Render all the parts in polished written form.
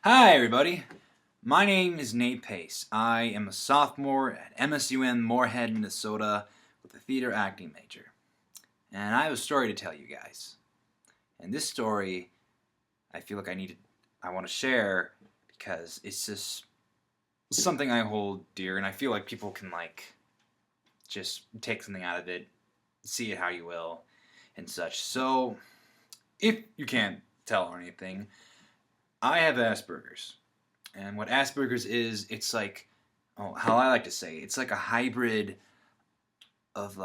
Hi everybody, my name is Nate Pace. I am a sophomore at MSUN Moorhead, Minnesota with a theater acting major. And I have a story to tell you guys. And this story, I feel like I want to share because it's just something I hold dear and I feel like people can just take something out of it, see it how you will, and such. So, if you can't tell or anything, I have Asperger's. And what Asperger's is, it's like, how I like to say, it's like a hybrid of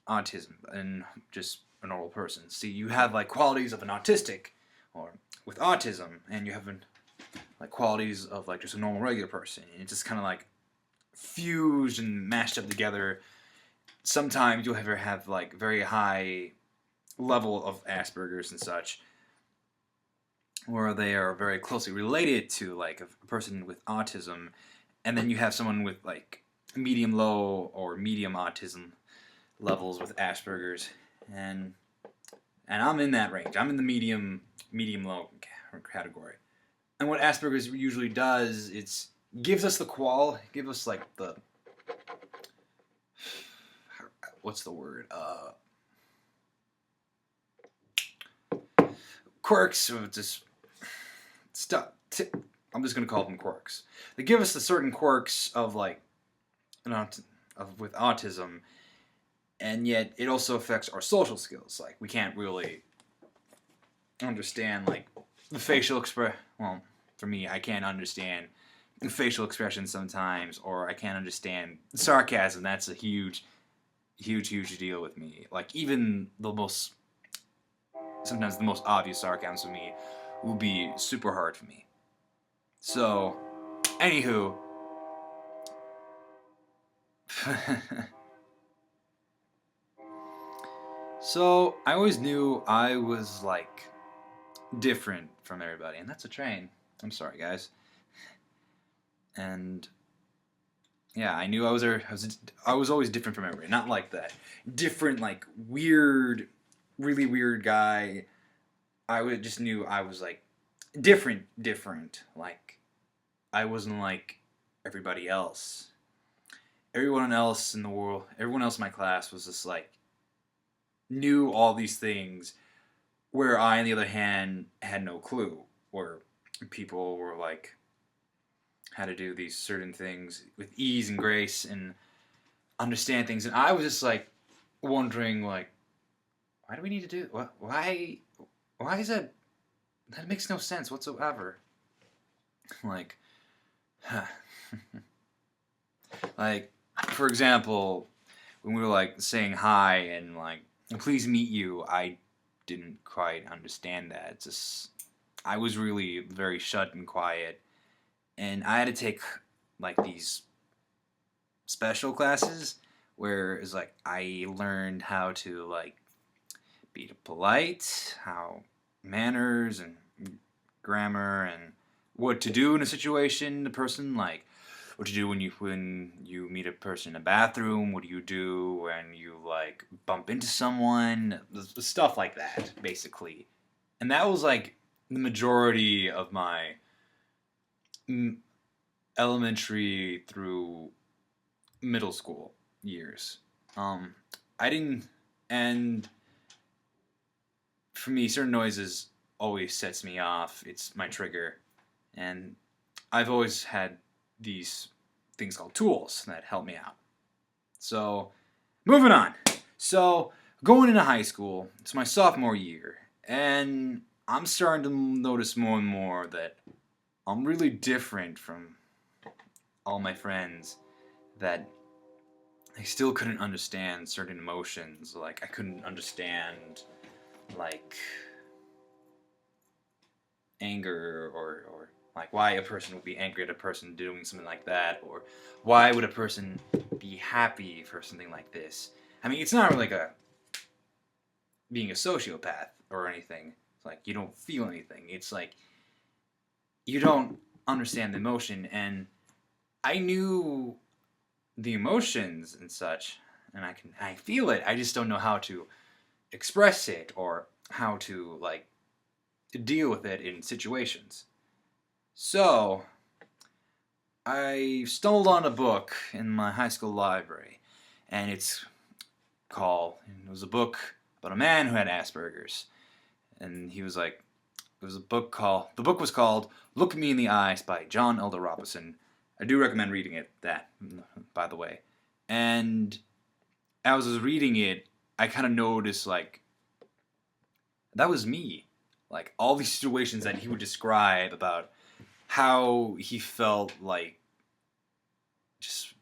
autism and just a normal person. See, you have qualities of an autistic or with autism, and you have qualities of just a normal regular person. And it's just kind of fused and mashed up together. Sometimes you'll ever have very high level of Asperger's and such, or they are very closely related to a person with autism, and then you have someone with medium low or medium autism levels with Asperger's, and I'm in that range. I'm in the medium low category. And what Asperger's usually does, it's gives us give us the what's the word quirks of just stuff. I'm just gonna call them quirks. They give us the certain quirks of with autism, and yet it also affects our social skills. We can't really understand the facial express. Well, for me, I can't understand the facial expressions sometimes, or I can't understand sarcasm. That's a huge deal with me. Even sometimes the most obvious sarcasm for me will be super hard for me. So, anywho, so I always knew I was different from everybody, and that's a train. I'm sorry, guys. And yeah, I knew I was always different from everybody. Not like that different, weird, really weird guy. Just knew I was different. I wasn't like everybody else. Everyone else in the world, everyone else in my class was just knew all these things, where I, on the other hand, had no clue. Where people were how to do these certain things with ease and grace and understand things, and I was just wondering why do we need to do why is that makes no sense whatsoever. Huh. For example, when we were saying hi and please meet you, I didn't quite understand that. It's just I was really very shut and quiet, and I had to take these special classes where it's I learned how to be polite, how manners and grammar, and what to do in a situation. The person what to do when you meet a person in a bathroom. What do you do when you bump into someone? Stuff like that, basically. And that was the majority of my elementary through middle school years. I didn't, and for me, certain noises always sets me off. It's my trigger, and I've always had these things called tools that help me out. So, moving on. So, going into high school, it's my sophomore year, and I'm starting to notice more and more that I'm really different from all my friends, that I still couldn't understand certain emotions. I couldn't understand anger, or why a person would be angry at a person doing something like that, or why would a person be happy for something like this. I mean, it's not really being a sociopath or anything. It's you don't feel anything. It's you don't understand the emotion, and I knew the emotions and such, and I feel it. I just don't know how to express it or how to deal with it in situations. So, I stumbled on a book in my high school library, and it was a book about a man who had Asperger's. And he was like, the book was called Look Me in the Eyes by John Elder Robinson. I do recommend reading it, by the way. And as I was reading it, I kind of noticed, like, that was me. Like, all these situations that he would describe about how he felt, like, just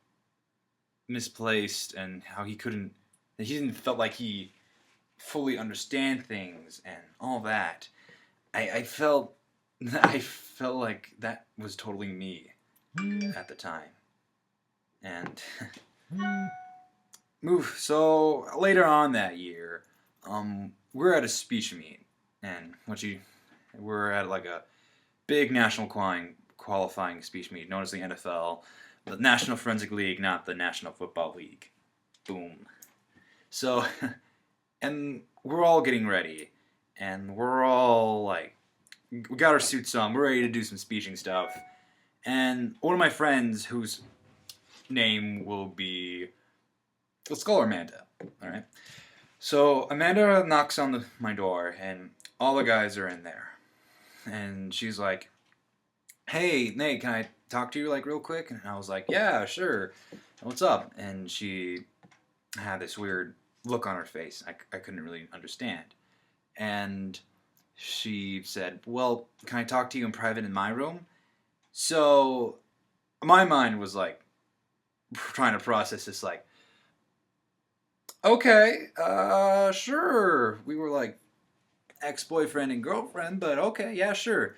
misplaced, and how he didn't felt like he fully understand things and all that. I felt I felt like that was totally me at the time. And so later on that year, we're at a speech meet, and we're at like a big national qualifying speech meet known as the NFL, the National Forensic League, not the National Football League. Boom. So, and we're all getting ready, and we're all like, we got our suits on, we're ready to do some speeching stuff, and one of my friends, whose name will be, let's call her Amanda, all right? So Amanda knocks on my door, and all the guys are in there, and she's like, "Hey, Nate, can I talk to you like real quick?" And I was like, "Yeah, sure. What's up?" And she had this weird look on her face. I couldn't really understand. And she said, "Well, can I talk to you in private in my room?" So my mind was like trying to process this, like, okay, sure. We were like ex-boyfriend and girlfriend, but okay, yeah, sure.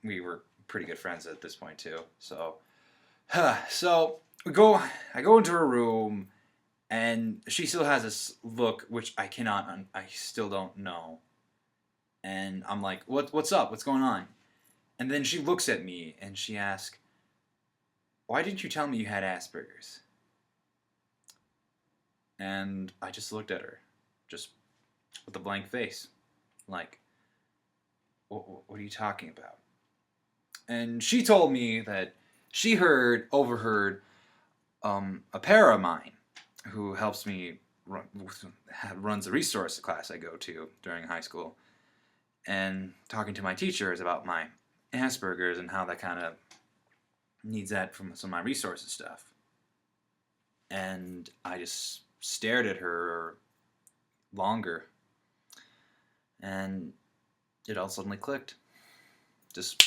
We were pretty good friends at this point too. So, so I go into her room, and she still has this look, which I still don't know. And I'm like, what's up? What's going on? And then she looks at me and she asks, "Why didn't you tell me you had Asperger's?" And I just looked at her, just with a blank face, like, what are you talking about? And she told me that she overheard a para of mine who helps me runs the resource class I go to during high school, and talking to my teachers about my Asperger's and how that kind of needs that from some of my resources stuff. And I just stared at her longer, and it all suddenly clicked, just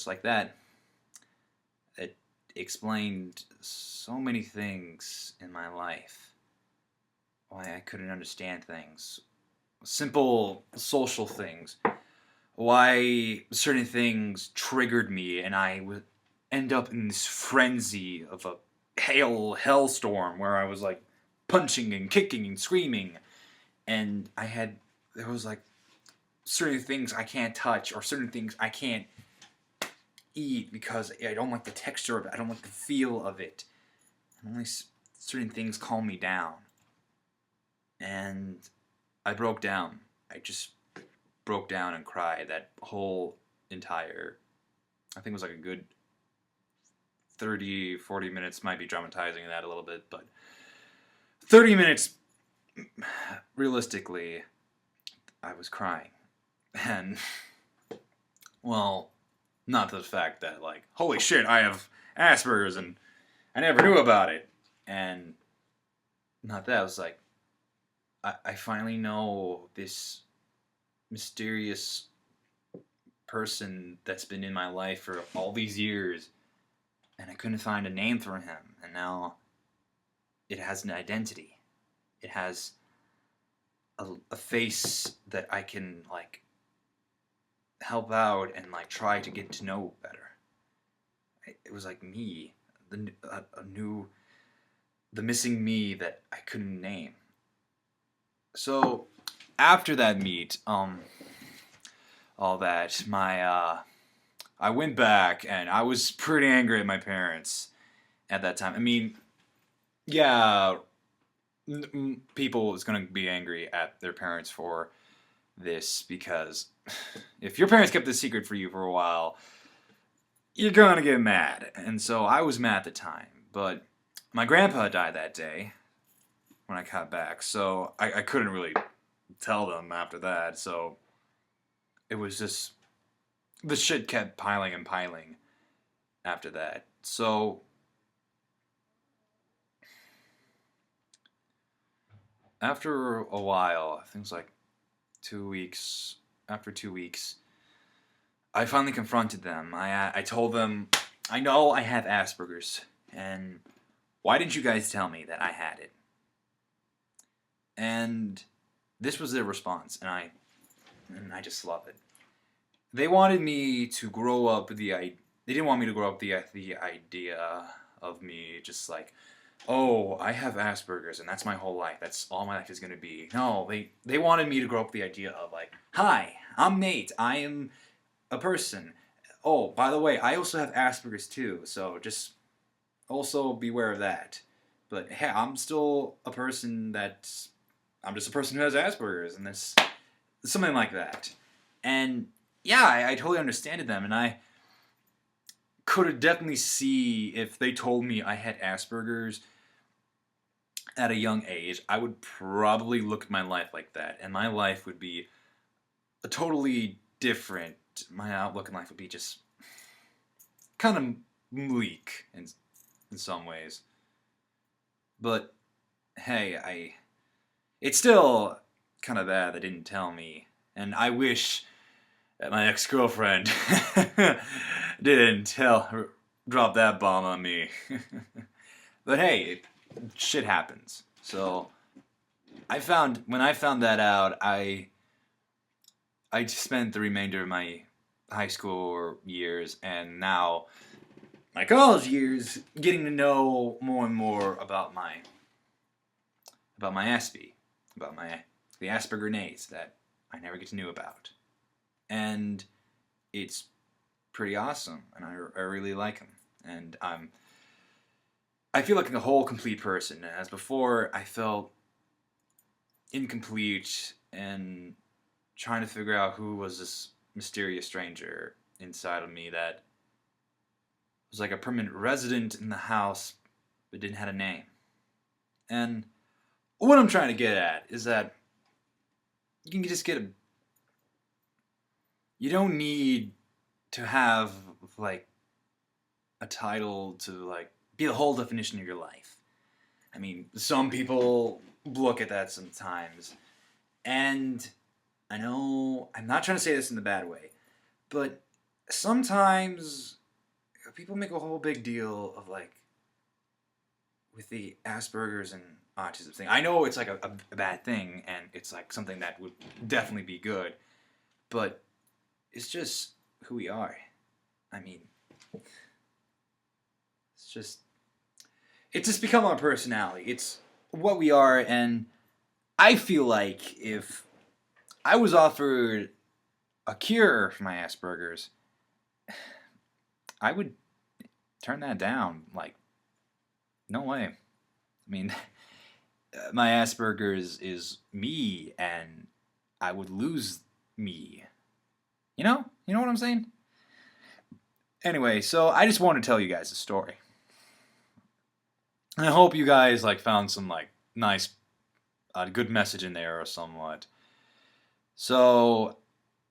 like that. It explained so many things in my life, why I couldn't understand things, simple social things, why certain things triggered me, and I would end up in this frenzy of a hellstorm where I was like punching and kicking and screaming, and there was like certain things I can't touch, or certain things I can't eat because I don't like the texture of it, I don't like the feel of it. And only certain things calm me down. And I broke down. I just broke down and cried that whole entire, I think it was like a good 30, 40 minutes, might be dramatizing that a little bit, but 30 minutes, realistically, I was crying. And, well, not the fact that, like, holy shit, I have Asperger's and I never knew about it. And not that, I was like, I finally know this mysterious person that's been in my life for all these years, and I couldn't find a name for him, and now it has an identity. It has a face that I can, like, help out and, like, try to get to know better. It was like me, the missing me that I couldn't name. So after that meet, all that, I went back, and I was pretty angry at my parents at that time. I mean, yeah, people is gonna be angry at their parents for this, because if your parents kept this secret for you for a while, you're gonna get mad. And so I was mad at the time, but my grandpa died that day when I got back, so I couldn't really tell them after that, so it was just, the shit kept piling and piling after that. So after a while, I think it was like 2 weeks, after 2 weeks, I finally confronted them. I told them, I know I have Asperger's, and why didn't you guys tell me that I had it? And this was their response, and I just love it. They wanted me to grow up with they didn't want me to grow up the idea of me just like, oh, I have Asperger's and that's my whole life. That's all my life is gonna be. No, they wanted me to grow up with the idea of like, hi, I'm Nate. I am a person. Oh, by the way, I also have Asperger's too, so just also beware of that. But hey, I'm still a person that's I'm just a person who has Asperger's, and this something like that. And yeah, I totally understood them, and I could definitely see if they told me I had Asperger's at a young age, I would probably look at my life like that, and my life would be a totally different. My outlook in life would be just kind of bleak in some ways. But hey, it's still kind of bad they didn't tell me, and I wish that my ex-girlfriend didn't drop that bomb on me. But hey, shit happens. So when I found that out, I spent the remainder of my high school years and now my college years getting to know more and more about my Aspie, about the Asperger nays that I never get to know about. And it's pretty awesome, and I really like him. And I feel like a whole complete person. As before, I felt incomplete and trying to figure out who was this mysterious stranger inside of me that was like a permanent resident in the house but didn't have a name. And what I'm trying to get at is that you can just get you don't need to have like a title to like be the whole definition of your life. I mean, some people look at that sometimes, and I know I'm not trying to say this in a bad way, but sometimes people make a whole big deal of like with the Asperger's and autism thing. I know it's like a bad thing, and it's like something that would definitely be good, but it's just who we are. I mean, it's just become our personality. It's what we are, and I feel like if I was offered a cure for my Asperger's, I would turn that down. Like, no way. I mean, my Asperger's is me, and I would lose me. You know what I'm saying? Anyway, so I just want to tell you guys a story. And I hope you guys like found some like nice, good message in there or somewhat. So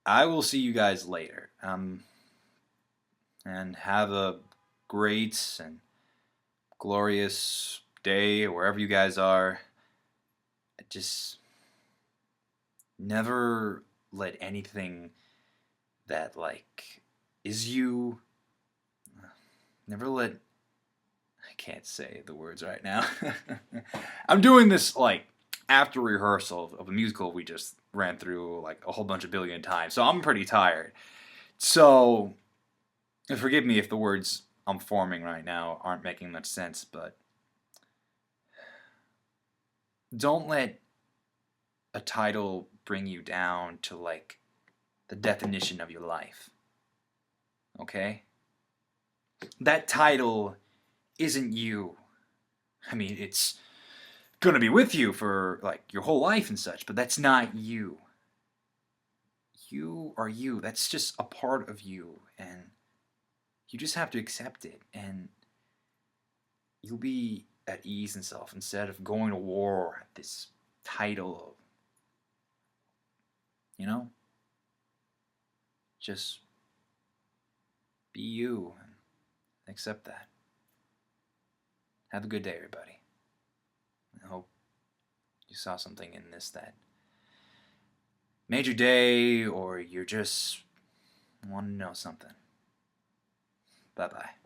I will see you guys later. And have a great and glorious day wherever you guys are. Just never let anything that like is you. Never let. I can't say the words right now. I'm doing this like after rehearsal of a musical we just ran through like a whole bunch of billion times, so I'm pretty tired. So forgive me if the words I'm forming right now aren't making much sense, but don't let a title bring you down to like the definition of your life. Okay? That title isn't you. I mean, it's gonna be with you for like your whole life and such, but that's not you. You are you. That's just a part of you, and You just have to accept it, and you'll be at ease in self instead of going to war at this title of, you know, just be you and accept that. Have a good day, everybody. I hope you saw something in this that made your day, or you just want to know something. Bye-bye.